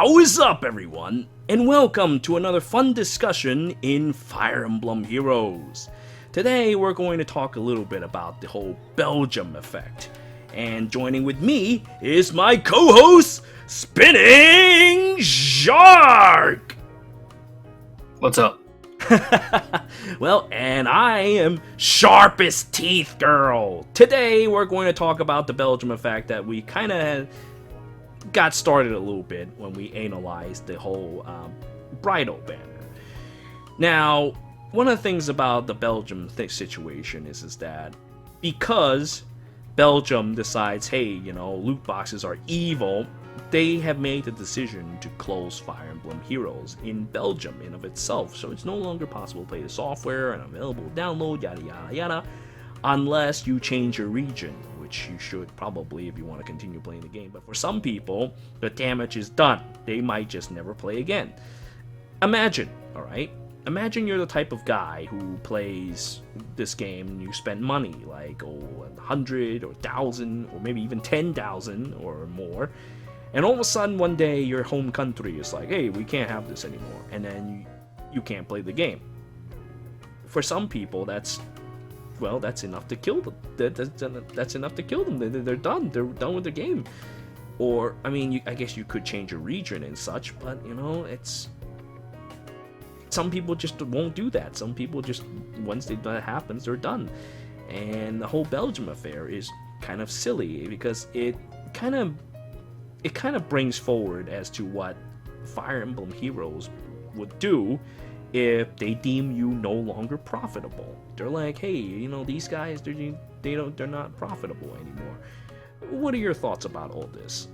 How is up, everyone? And welcome to another fun discussion in Fire Emblem Heroes. Today we're going to talk a little bit about the whole Belgium Effect. And joining with me is my co-host, Spinning Shark! What's up? Well, and I am Sharpest Teeth Girl. Today we're going to talk about the Belgium Effect that we kind of got started a little bit when we analyzed the whole bridal banner. Now, one of the things about the Belgium situation is that because Belgium decides, hey, loot boxes are evil, they have made the decision to close Fire Emblem Heroes in Belgium in of itself. So it's no longer possible to play the software and available to download, yada yada yada, unless you change your region, which you should probably if you want to continue playing the game. But for some people, the damage is done. They might just never play again. Imagine, alright? Imagine you're the type of guy who plays this game and you spend money, like 100 or 1,000 or maybe even 10,000 or more. And all of a sudden one day your home country is like, hey, we can't have this anymore. And then you can't play the game. For some people, that's enough to kill them. That's enough to kill them. They're done. They're done with the game. Or, I mean, I guess you could change your region and such, but, it's... Some people just won't do that. Some people just, once that happens, they're done. And the whole Belgium affair is kind of silly because it kind of brings forward as to what Fire Emblem Heroes would do if they deem you no longer profitable. They're like, hey, these guys, they're not profitable anymore. What are your thoughts about all this?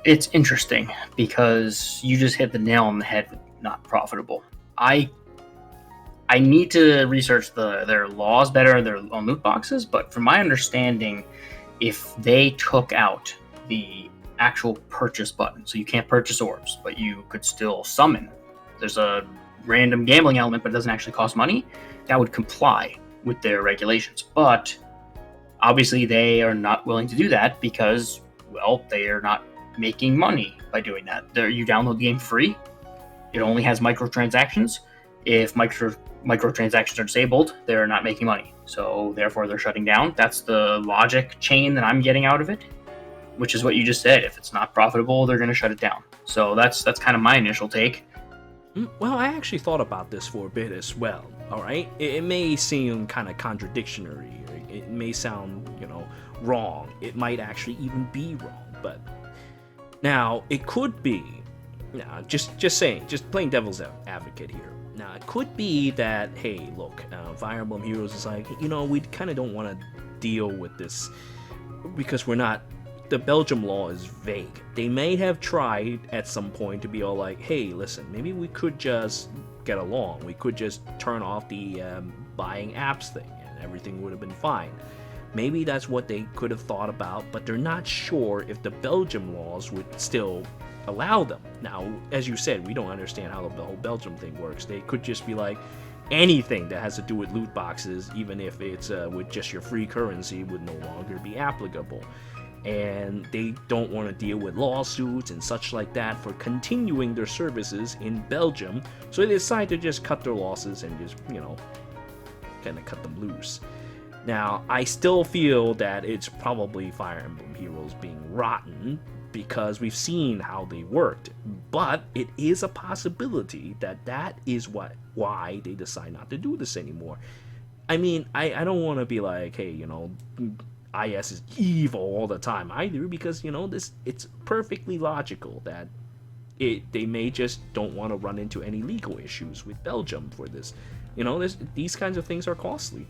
It's interesting because you just hit the nail on the head with not profitable. I need to research their laws better, their own loot boxes, but from my understanding, if they took out the actual purchase button, so you can't purchase orbs, but you could still summon. There's a random gambling element, but it doesn't actually cost money. That would comply with their regulations. But obviously they are not willing to do that because, well, they are not making money by doing that. You download the game free. It only has microtransactions. If microtransactions are disabled, they're not making money. So therefore they're shutting down. That's the logic chain that I'm getting out of it, which is what you just said. If it's not profitable, they're going to shut it down. So that's kind of my initial take. Well, I actually thought about this for a bit as well, alright? It may seem kind of contradictory, it may sound, wrong. It might actually even be wrong, but... Now, it could be... just saying, just playing devil's advocate here. Now, it could be that, hey, look, Fire Emblem Heroes is like, we kind of don't want to deal with this because we're not... The Belgium law is vague. They may have tried at some point to be all like, hey, listen, maybe we could just get along. We could just turn off the buying apps thing and everything would have been fine. Maybe that's what they could have thought about, but they're not sure if the Belgium laws would still allow them. Now, as you said, we don't understand how the whole Belgium thing works. They could just be like, anything that has to do with loot boxes, even if it's with just your free currency, would no longer be applicable. And they don't want to deal with lawsuits and such like that for continuing their services in Belgium, so they decide to just cut their losses and just, kind of cut them loose. Now, I still feel that it's probably Fire Emblem Heroes being rotten because we've seen how they worked, but it is a possibility that is why they decide not to do this anymore. I mean, I don't want to be like, hey, IS is evil all the time either, because it's perfectly logical that they may just don't want to run into any legal issues with Belgium for this. These kinds of things are costly.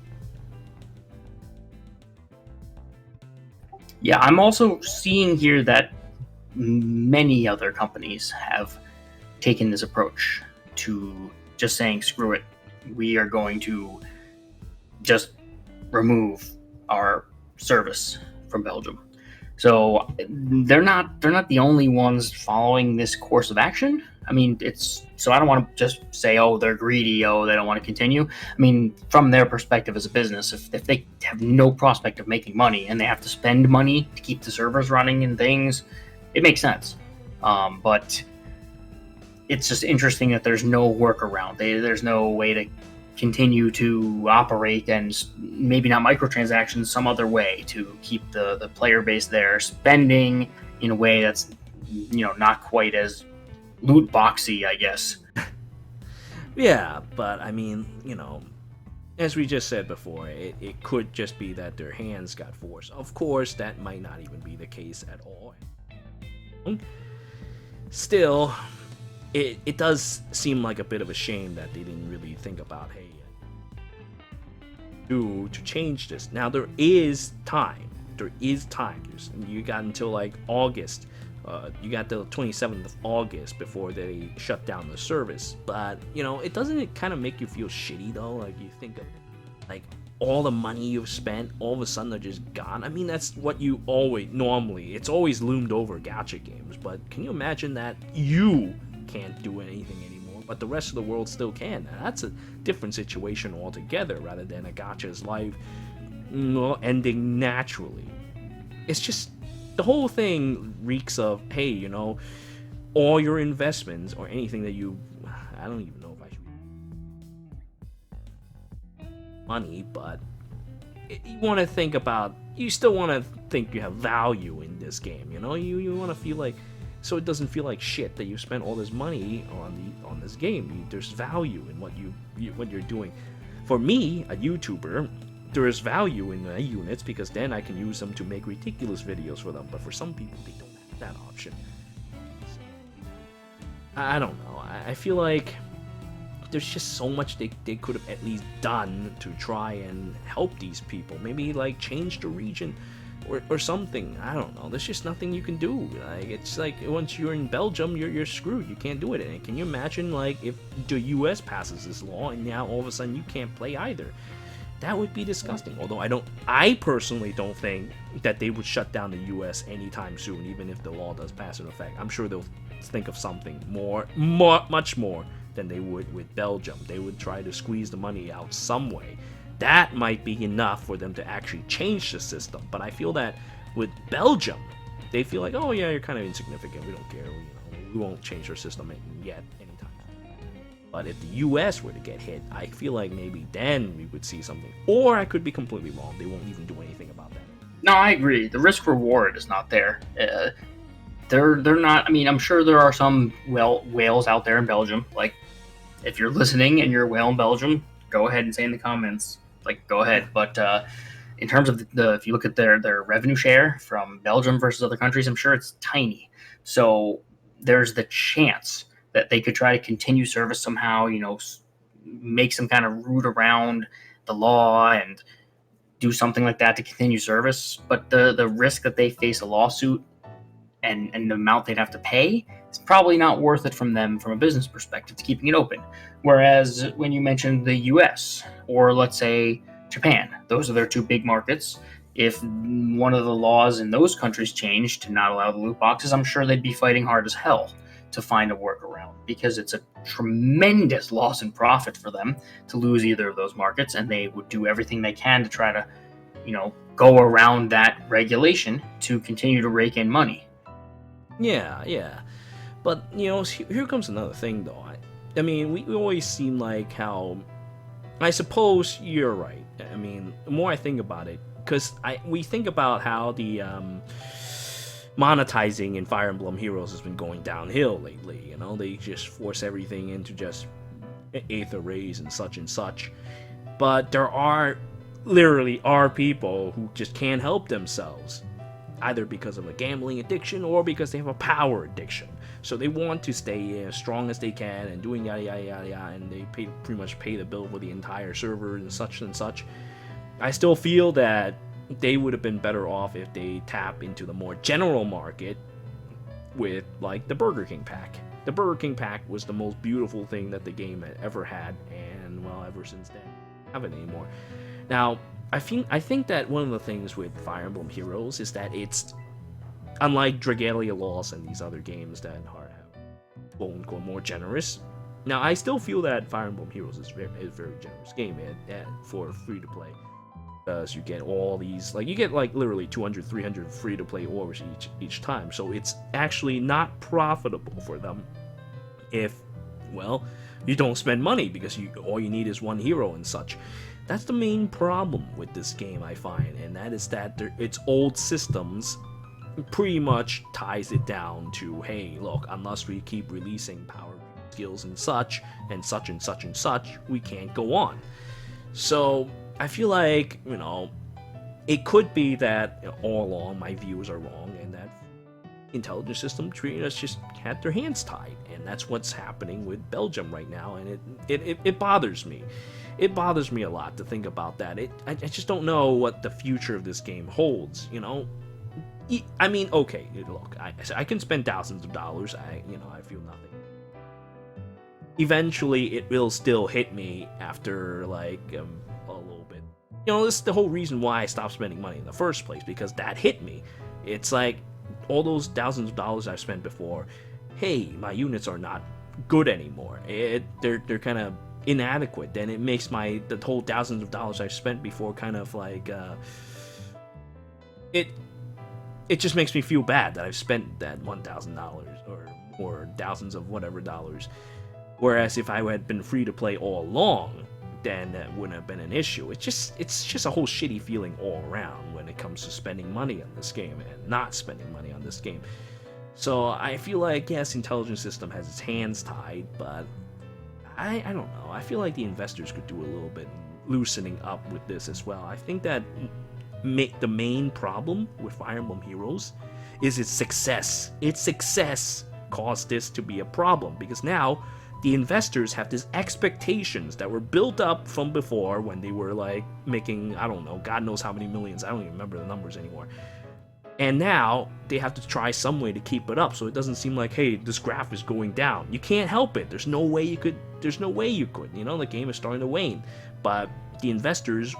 Yeah, I'm also seeing here that many other companies have taken this approach to just saying, screw it, we are going to just remove our service from Belgium. So they're not the only ones following this course of action. I mean, I don't want to just say, oh, they're greedy, oh, they don't want to continue. I mean, from their perspective as a business, if they have no prospect of making money and they have to spend money to keep the servers running and things, it makes sense. But it's just interesting that there's no workaround. There's no way to continue to operate, and maybe not microtransactions, some other way to keep the player base there spending in a way that's, not quite as loot boxy, I guess. Yeah, but I mean, as we just said before, it could just be that their hands got forced. Of course, that might not even be the case at all. Still, it does seem like a bit of a shame that they didn't really think about, hey, to change this. Now, there is time. You got until like August. You got the 27th of August before they shut down the service. But, it doesn't kind of make you feel shitty, though? Like, you think of, like, all the money you've spent, all of a sudden they're just gone. I mean, that's what you it's always loomed over gacha games. But can you imagine that you can't do anything anymore, but the rest of the world still can? Now, that's a different situation altogether, rather than a gacha's life ending naturally. It's just, the whole thing reeks of, hey, all your investments or anything that I don't even know if I should money, but you want to think about, you still want to think you have value in this game, you want to feel like, so it doesn't feel like shit that you spent all this money on this game. There's value in what you're doing. For me, a YouTuber, there is value in the units, because then I can use them to make ridiculous videos for them. But for some people, they don't have that option. I don't know. I feel like there's just so much they could have at least done to try and help these people. Maybe like change the region or something. I don't know. There's just nothing you can do. Like, it's like once you're in Belgium, you're screwed. You can't do it. And can you imagine like if the US passes this law and now all of a sudden you can't play either? That would be disgusting. Although I personally don't think that they would shut down the US anytime soon, even if the law does pass in effect. I'm sure they'll think of something much more than they would with Belgium. They would try to squeeze the money out some way. That might be enough for them to actually change the system. But I feel that with Belgium, they feel like, oh yeah, you're kind of insignificant. We don't care. We won't change our system yet anytime. But if the US were to get hit, I feel like maybe then we would see something. Or I could be completely wrong. They won't even do anything about that. No, I agree. The risk reward is not there. They're not. I mean, I'm sure there are some whales out there in Belgium. Like, if you're listening and you're a whale in Belgium, go ahead and say in the comments. Like, go ahead. But in terms of if you look at their revenue share from Belgium versus other countries, I'm sure it's tiny. So there's the chance that they could try to continue service somehow, make some kind of route around the law and do something like that to continue service. But the risk that they face a lawsuit and the amount they'd have to pay, it's probably not worth it from them from a business perspective to keeping it open. Whereas when you mentioned the US or let's say Japan, those are their two big markets. If one of the laws in those countries changed to not allow the loot boxes, I'm sure they'd be fighting hard as hell to find a workaround, because it's a tremendous loss in profit for them to lose either of those markets, and they would do everything they can to try to, go around that regulation to continue to rake in money. Yeah. But, here comes another thing, though. I mean, we always seem like how... I suppose you're right. I mean, the more I think about it, because we think about how the monetizing in Fire Emblem Heroes has been going downhill lately. They just force everything into just eighth arrays and such. But there literally are people who just can't help themselves, either because of a gambling addiction or because they have a power addiction. So they want to stay as strong as they can and doing yada yada yada, and they pretty much pay the bill for the entire server and such. I still feel that they would have been better off if they tap into the more general market with like the Burger King pack. The Burger King pack was the most beautiful thing that the game had ever had, and well, ever since then, I don't have it anymore. Now, I think that one of the things with Fire Emblem Heroes is that it's, unlike Dragalia Lost and these other games that are quote-unquote more generous. Now, I still feel that Fire Emblem Heroes is a very generous game for free to play. because you get all these, like, you get like literally 200, 300 free to play orbs each time. So it's actually not profitable for them if, well, you don't spend money, because all you need is one hero and such. That's the main problem with this game, I find, and that is that its old systems pretty much ties it down to, hey, look, unless we keep releasing power skills and such, and such and such and such, we can't go on. So I feel like, it could be that all along my views are wrong, and that intelligence system treated us just had their hands tied, and that's what's happening with Belgium right now, and it bothers me. It bothers me a lot to think about that. I just don't know what the future of this game holds. I mean, okay, look, I can spend thousands of dollars. I feel nothing. Eventually, it will still hit me after like a little bit. This is the whole reason why I stopped spending money in the first place, because that hit me. It's like all those thousands of dollars I've spent before. Hey, my units are not good anymore. They're kind of inadequate. Then it makes the whole thousands of dollars I've spent before kind of like it just makes me feel bad that I've spent that $1,000 or more, thousands of whatever dollars. Whereas if I had been free to play all along, then that wouldn't have been an issue. It's just a whole shitty feeling all around when it comes to spending money on this game and not spending money on this game. So I feel like, yes, intelligence system has its hands tied, but I don't know. I feel like the investors could do a little bit loosening up with this as well. I think that the main problem with Fire Emblem Heroes is its success. Its success caused this to be a problem, because now the investors have these expectations that were built up from before when they were like making, I don't know, God knows how many millions. I don't even remember the numbers anymore. And now they have to try some way to keep it up, so it doesn't seem like, hey, this graph is going down. You can't help it. There's no way you could. The game is starting to wane. But the investors,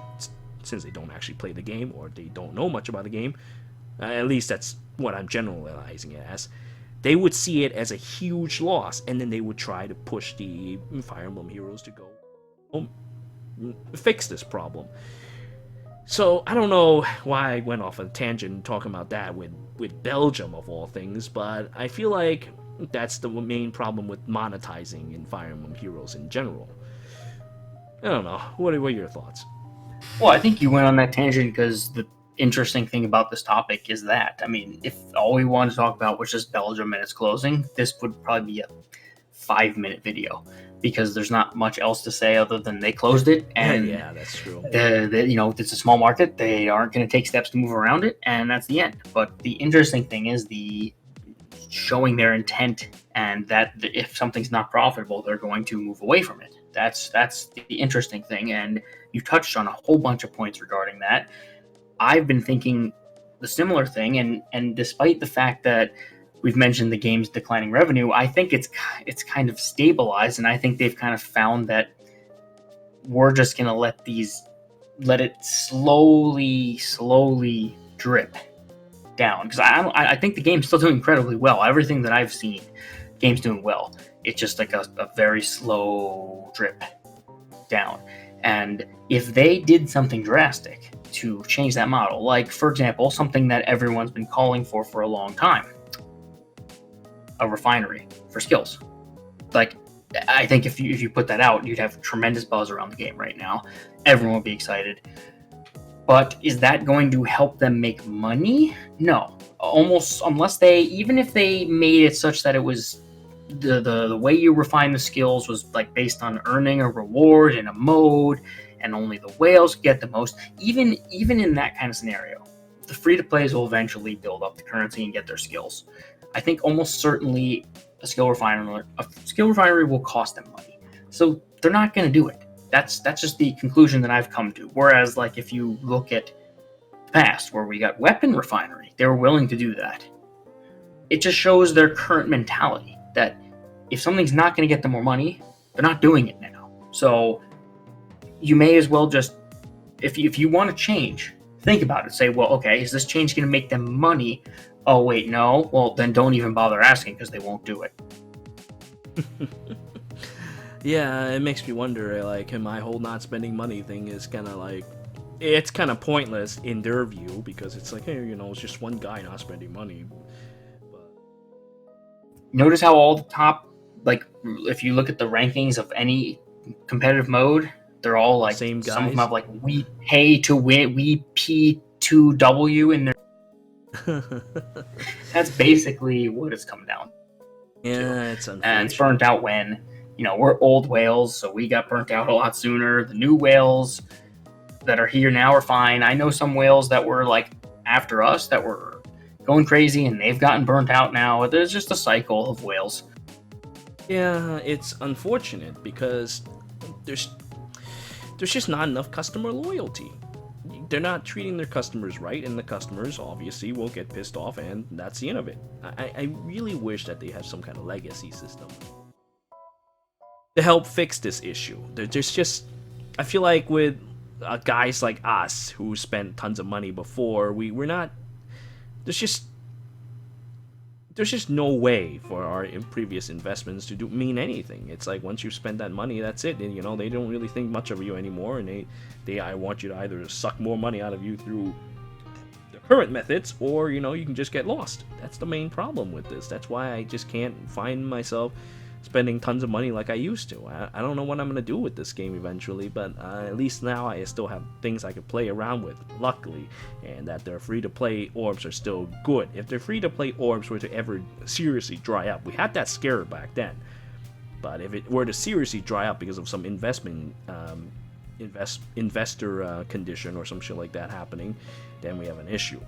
since they don't actually play the game, or they don't know much about the game, at least that's what I'm generalizing it as, they would see it as a huge loss, and then they would try to push the Fire Emblem Heroes to go fix this problem. So I don't know why I went off on a tangent talking about that with Belgium of all things, but I feel like that's the main problem with monetizing in Fire Emblem Heroes in general. I don't know. What are your thoughts? Well, I think you went on that tangent because the interesting thing about this topic is that, I mean, if all we wanted to talk about was just Belgium and its closing, this would probably be a 5-minute video, because there's not much else to say other than they closed it, and yeah, that's true. It's a small market. They aren't going to take steps to move around it, and that's the end. But the interesting thing is the showing their intent, and that if something's not profitable, they're going to move away from it. That's the interesting thing, and you touched on a whole bunch of points regarding that. I've been thinking the similar thing, and despite the fact that we've mentioned the game's declining revenue, I think it's kind of stabilized, and I think they've kind of found that we're just going to let it slowly drip down. Because I think the game's still doing incredibly well. Everything that I've seen, game's doing well. It's just like a very slow drip down. And if they did something drastic to change that model, like, for example, something that everyone's been calling for a long time, a refinery for skills. Like, I think if you put that out, you'd have tremendous buzz around the game right now. Everyone would be excited. But is that going to help them make money? No. Almost, unless even if they made it such that it was the way you refine the skills was like based on earning a reward in a mode, and only the whales get the most. Even in that kind of scenario, the free-to-plays will eventually build up the currency and get their skills. I think almost certainly a skill refinery will cost them money. So they're not going to do it. That's just the conclusion that I've come to. Whereas, like, if you look at the past, where we got weapon refinery, they were willing to do that. It just shows their current mentality, that if something's not going to get them more money, they're not doing it now. So you may as well just, if you want to change, think about it. Say, well, okay, is this change going to make them money? Oh, wait, no? Well, then don't even bother asking, because they won't do it. Yeah, it makes me wonder, like, my whole not spending money thing is kind of like, it's kind of pointless in their view because it's like, hey, you know, it's just one guy not spending money. But Notice how all the top, like, if you look at the rankings of any competitive mode, they're all like, Same some of them guys? have like, we pay to win, we P2W in there. That's basically what it's come down to. Yeah, it's And unfortunate. it's burnt out when, you know, we're old whales, so we got burnt out a lot sooner. The new whales that are here now are fine. I know some whales that were like after us that were going crazy and they've gotten burnt out now. There's just a cycle of whales. Yeah, it's unfortunate because there's just not enough customer loyalty. They're not treating their customers right, and the customers obviously will get pissed off, and that's the end of it. I really wish that they have some kind of legacy system to help fix this issue. There's just, I feel like with guys like us who spent tons of money before, we're not. There's just no way for our previous investments to mean anything. It's like once you spend that money, that's it. And, you know, they don't really think much of you anymore, and I want you to either suck more money out of you through the current methods, or, you know, you can just get lost. That's the main problem with this. That's why I just can't find myself spending tons of money like I used to. I don't know what I'm going to do with this game eventually, but at least now I still have things I could play around with, luckily, and that their free-to-play orbs are still good. If their free-to-play orbs were to ever seriously dry up, we had that scare back then, but if it were to seriously dry up because of some investor condition or some shit like that happening, then we have an issue.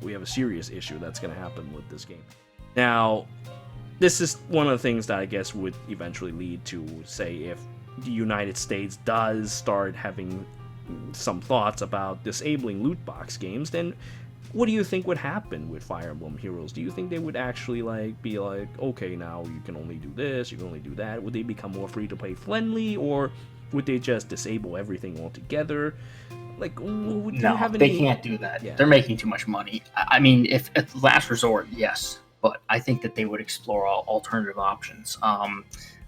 We have a serious issue that's going to happen with this game. Now, this is one of the things that I guess would eventually lead to, say, if the United States does start having some thoughts about disabling loot box games, then what do you think would happen with Fire Emblem Heroes? Do you think they would actually be like, okay, now you can only do this, you can only do that? Would they become more free-to-play friendly, or would they just disable everything altogether? Like, would you have any... they can't do that. Yeah. They're making too much money. I mean, if at last resort, yes. But I think that they would explore all alternative options. I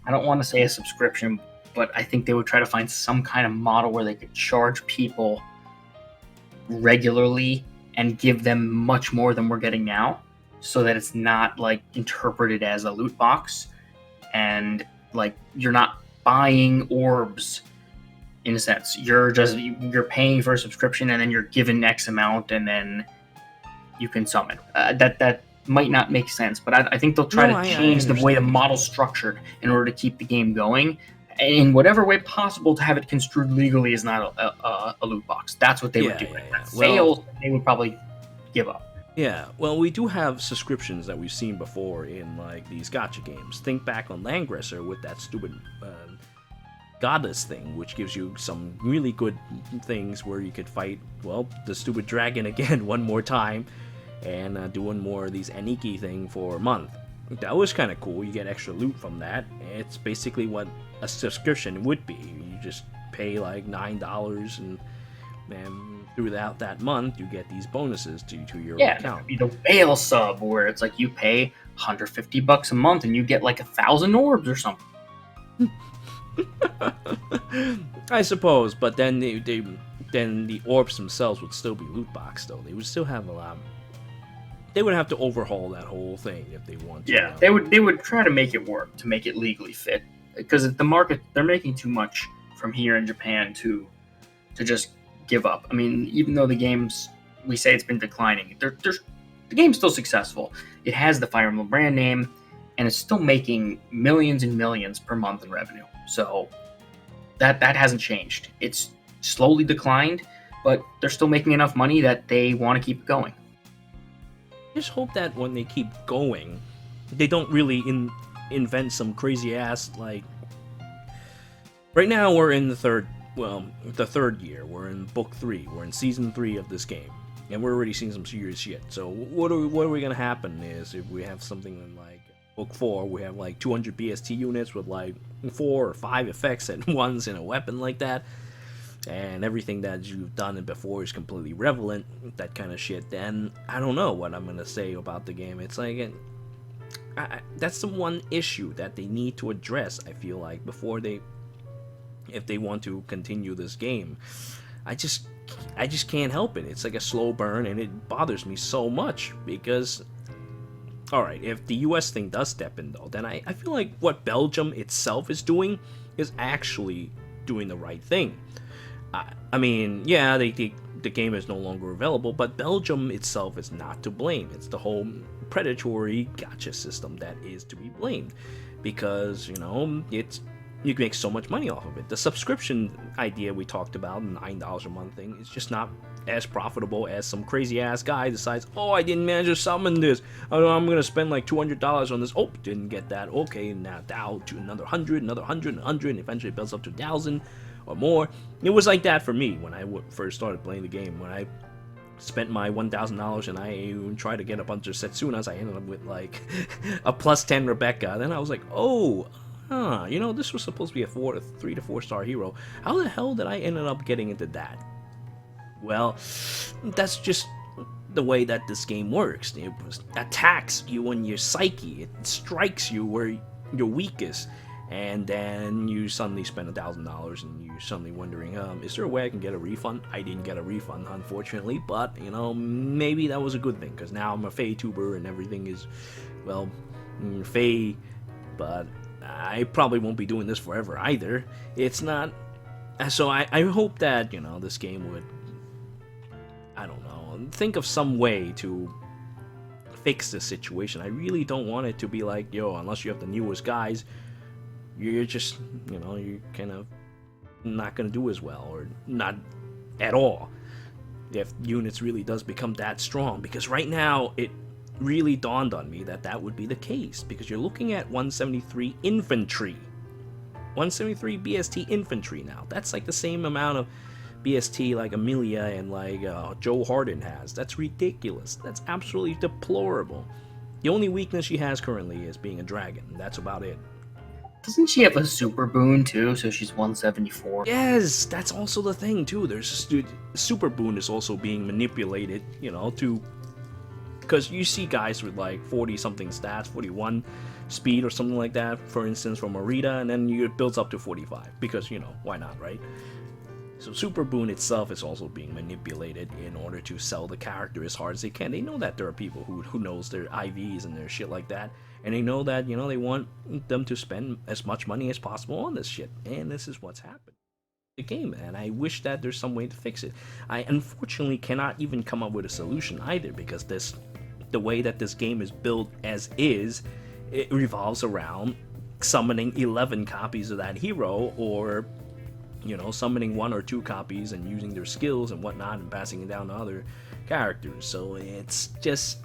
don't want to say a subscription, but I think they would try to find some kind of model where they could charge people regularly and give them much more than we're getting now, so that it's not like interpreted as a loot box, and like you're not buying orbs in a sense. You're paying for a subscription and then you're given X amount and then you can summon. That might not make sense, but I think they'll try to change the way the model's structured in order to keep the game going in whatever way possible to have it construed legally as not a loot box. That's what they would do. If that fails, they would probably give up. Yeah, well, we do have subscriptions that we've seen before in like these gacha games. Think back on Langresser with that stupid goddess thing, which gives you some really good things where you could fight, well, the stupid dragon again one more time, and doing more of these Aniki thing for a month. That was kind of cool. You get extra loot from that. It's basically what a subscription would be. You just pay like $9 and throughout that month you get these bonuses to your account. Yeah, the whale sub where it's like you pay $150 a month and you get like 1,000 orbs or something. I suppose, but then then the orbs themselves would still be loot box though. They would still have a lot. They would have to overhaul that whole thing if they want to. Yeah, they would try to make it work, to make it legally fit, because the market, they're making too much from here in Japan to just give up. I mean, even though the games, we say it's been declining, the game's still successful. It has the Fire Emblem brand name, and it's still making millions and millions per month in revenue. So that hasn't changed. It's slowly declined, but they're still making enough money that they want to keep going. Just hope that when they keep going, they don't really invent some crazy ass, like, right now we're in the third year. We're in book 3. We're in season 3 of this game, and we're already seeing some serious shit. So what are we gonna happen is if we have something in like book 4, we have like 200 BST units with like 4 or 5 effects at once in a weapon like that, and everything that you've done before is completely relevant, that kind of shit, then I don't know what I'm gonna say about the game. It's like, that's the one issue that they need to address, I feel like, before if they want to continue this game. I just I just can't help it. It's like a slow burn, and it bothers me so much because, all right, if the U.S. thing does step in though, then I feel like what Belgium itself is doing is actually doing the right thing. I mean, yeah, the game is no longer available, but Belgium itself is not to blame. It's the whole predatory gacha system that is to be blamed, because you can make so much money off of it. The subscription idea we talked about, $9 a month thing, is just not as profitable as some crazy ass guy decides, oh, I didn't manage to summon this. Oh, I'm gonna spend like $200 on this. Oh, didn't get that. Okay, now down to another 100, another 100, 100, and eventually it builds up to 1,000 or more. It was like that for me when I first started playing the game. When I spent my $1,000 and I even tried to get a bunch of Setsunas, I ended up with like a plus 10 Rebecca. Then I was like, oh, this was supposed to be a 3 to 4 star hero. How the hell did I end up getting into that? Well, that's just the way that this game works. It attacks you in your psyche. It strikes you where you're weakest. And then you suddenly spend $1,000 and you're suddenly wondering, is there a way I can get a refund? I didn't get a refund, unfortunately, but, maybe that was a good thing, because now I'm a Fey tuber and everything is, well, Fey, but I probably won't be doing this forever either. It's not, so I hope that, this game would, I don't know, think of some way to fix this situation. I really don't want it to be like, unless you have the newest guys, you're just, you're kind of not going to do as well, or not at all, if units really does become that strong. Because right now, it really dawned on me that would be the case, because you're looking at 173 infantry. 173 BST infantry now. That's like the same amount of BST like Amelia and like Joe Harden has. That's ridiculous. That's absolutely deplorable. The only weakness she has currently is being a dragon. That's about it. Doesn't she have a super boon too? So she's 174. Yes, that's also the thing too. There's super boon is also being manipulated, to, because you see guys with like 40 something stats, 41 speed or something like that, for instance, from Arita, and then it builds up to 45 because why not, right? So Super Boon itself is also being manipulated in order to sell the character as hard as they can. They know that there are people who knows their IVs and their shit like that, and they know that, they want them to spend as much money as possible on this shit, and this is what's happened. The game, and I wish that there's some way to fix it. I unfortunately cannot even come up with a solution either, because the way that this game is built as is, it revolves around summoning 11 copies of that hero, or summoning 1 or 2 copies and using their skills and whatnot and passing it down to other characters. So it's just,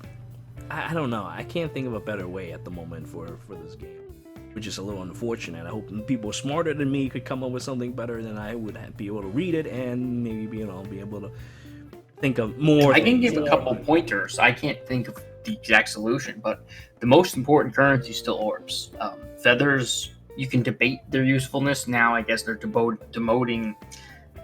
I don't know. I can't think of a better way at the moment for this game, which is a little unfortunate. I hope people smarter than me could come up with something better, than I would be able to read it and maybe be able to think of more. I can give a couple pointers. I can't think of the exact solution, but the most important currency is still orbs. Feathers, you can debate their usefulness. Now I guess they're demoting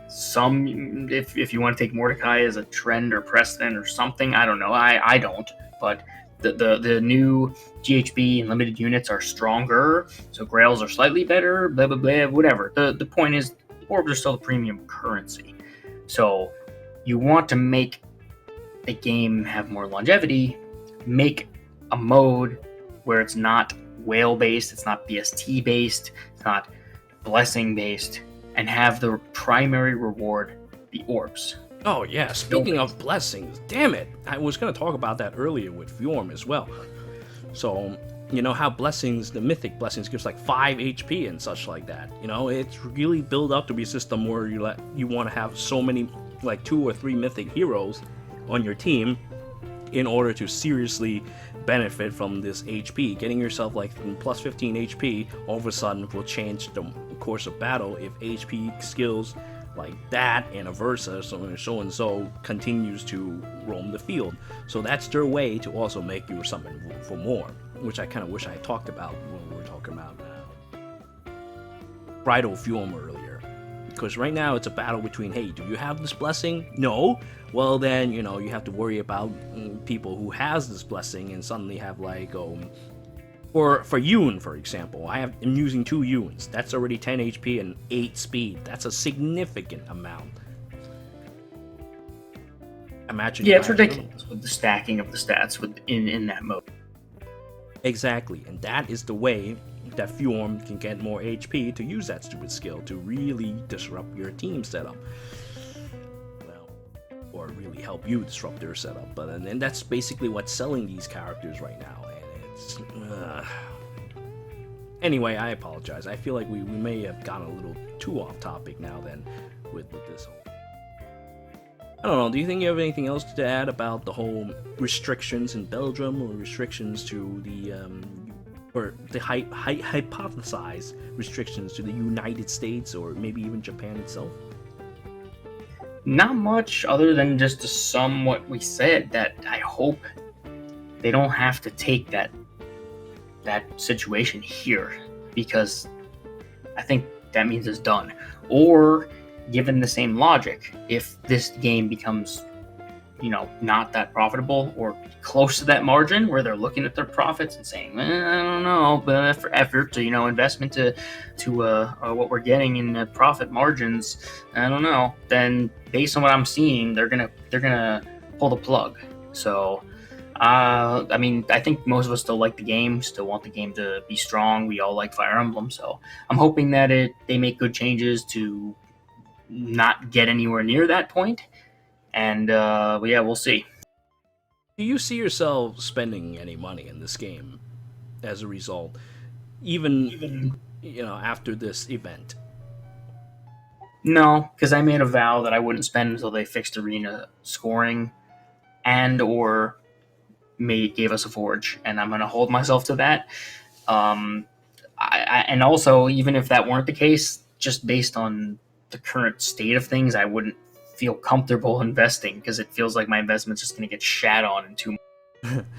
some, if you want to take Mordecai as a trend or precedent or something. I don't know. I don't. But the new GHB and limited units are stronger, so Grails are slightly better, blah, blah, blah, whatever. The point is, orbs are still the premium currency. So you want to make the game have more longevity, make a mode where it's not whale based, it's not BST based, it's not blessing based, and have the primary reward be orbs. Oh yeah, speaking of blessings, damn it, I was going to talk about that earlier with Fjorm as well. So, how blessings, the mythic blessings, gives like 5 HP and such like that. It's really built up to be a system where you want to have so many, like 2 or 3 mythic heroes on your team in order to seriously benefit from this HP. Getting yourself like plus 15 HP all of a sudden will change the course of battle if HP skills like that and a versa, so and so continues to roam the field. So that's their way to also make you summon for more, which I kind of wish I had talked about when we were talking about Bridal Fjorm earlier. Because right now it's a battle between, hey, do you have this blessing? No? Well then, you have to worry about people who has this blessing and suddenly have like, for Yoon, for example, I'm using 2 Yoons. That's already 10 HP and 8 speed. That's a significant amount. imagine. Yeah, it's ridiculous with the stacking of the stats in that mode. Exactly, and that is the way that Fjorm can get more HP to use that stupid skill to really disrupt your team setup. Well, or really help you disrupt their setup. But and that's basically what's selling these characters right now. And it's anyway, I apologize. I feel like we may have gone a little too off topic now then with this whole. I don't know, do you think you have anything else to add about the whole restrictions in Belgium, or restrictions to the, or the hypothesized restrictions to the United States, or maybe even Japan itself? Not much other than just to sum what we said, that I hope they don't have to take that situation here, because I think that means it's done. Or given the same logic, if this game becomes, not that profitable or close to that margin where they're looking at their profits and saying, I don't know, but for effort to, investment to what we're getting in profit margins, I don't know, then based on what I'm seeing, they're gonna pull the plug. So I think most of us still like the game, still want the game to be strong. We all like Fire Emblem, so I'm hoping that they make good changes to not get anywhere near that point, and yeah, we'll see. Do you see yourself spending any money in this game as a result, even after this event? No, because I made a vow that I wouldn't spend until they fixed arena scoring and or gave us a forge, and I'm going to hold myself to that. And also, even if that weren't the case, just based on the current state of things, I wouldn't feel comfortable investing, because it feels like my investment's just going to get shat on in 2 months.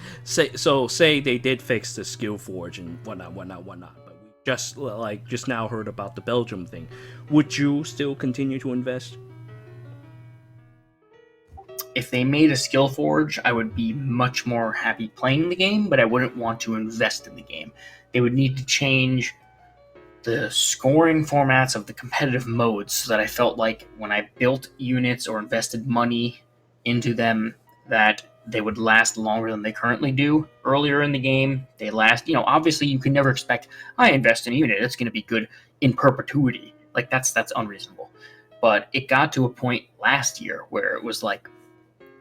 Say they did fix the skill forge and whatnot, but we just now heard about the Belgium thing. Would you still continue to invest? If they made a skill forge, I would be much more happy playing the game, but I wouldn't want to invest in the game. They would need to change the scoring formats of the competitive modes so that I felt like when I built units or invested money into them, that they would last longer than they currently do. Earlier in the game, they last, obviously you can never expect, I invest in a unit, it's going to be good in perpetuity. Like that's unreasonable. But it got to a point last year where it was like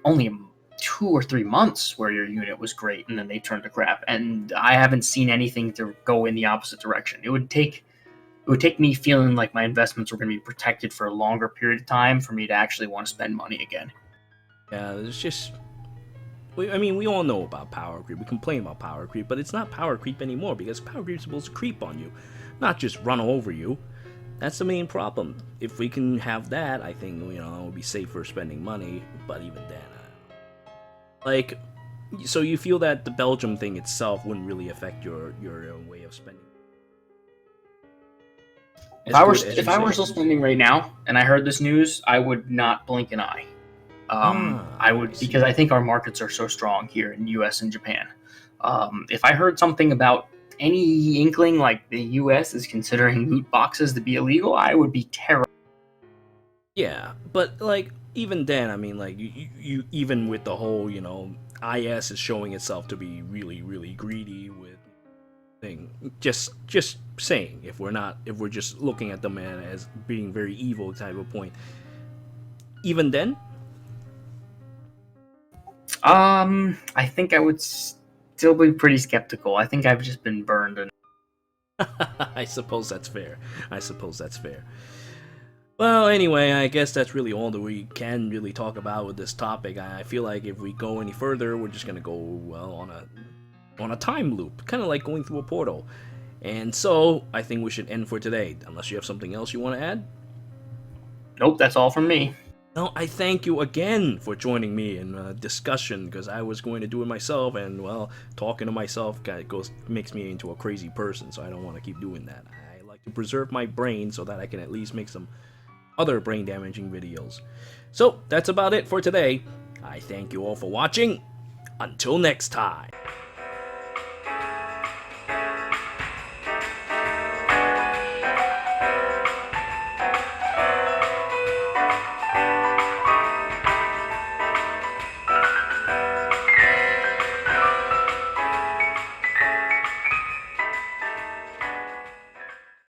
only 2 or 3 months where your unit was great and then they turned to crap. And I haven't seen anything to go in the opposite direction. It would take me feeling like my investments were going to be protected for a longer period of time for me to actually want to spend money again. Yeah, it's just... we all know about power creep. We complain about power creep, but it's not power creep anymore, because power creep is supposed to creep on you, not just run over you. That's the main problem. If we can have that, I think, we'll be safer spending money, but even then, so you feel that the Belgium thing itself wouldn't really affect your way of spending? If I were still spending right now and I heard this news, I would not blink an eye. I would, because I think our markets are so strong here in US and Japan. If I heard something about any inkling like the US is considering loot boxes to be illegal, I would be terrified. Yeah, but even then, you even with the whole, IS is showing itself to be really, really greedy with thing. Just saying, if we're just looking at them as being very evil type of point, even then, I think I would still be pretty skeptical. I think I've just been burned. I suppose that's fair. Well, anyway, I guess that's really all that we can really talk about with this topic. I feel like if we go any further, we're just gonna go on a time loop, kind of like going through a portal. And so I think we should end for today, unless you have something else you want to add. Nope, that's all from me. No, I thank you again for joining me in a discussion, because I was going to do it myself, and talking to myself makes me into a crazy person, so I don't want to keep doing that. I like to preserve my brain so that I can at least make some other brain damaging videos. So that's about it for today. I thank you all for watching. Until next time.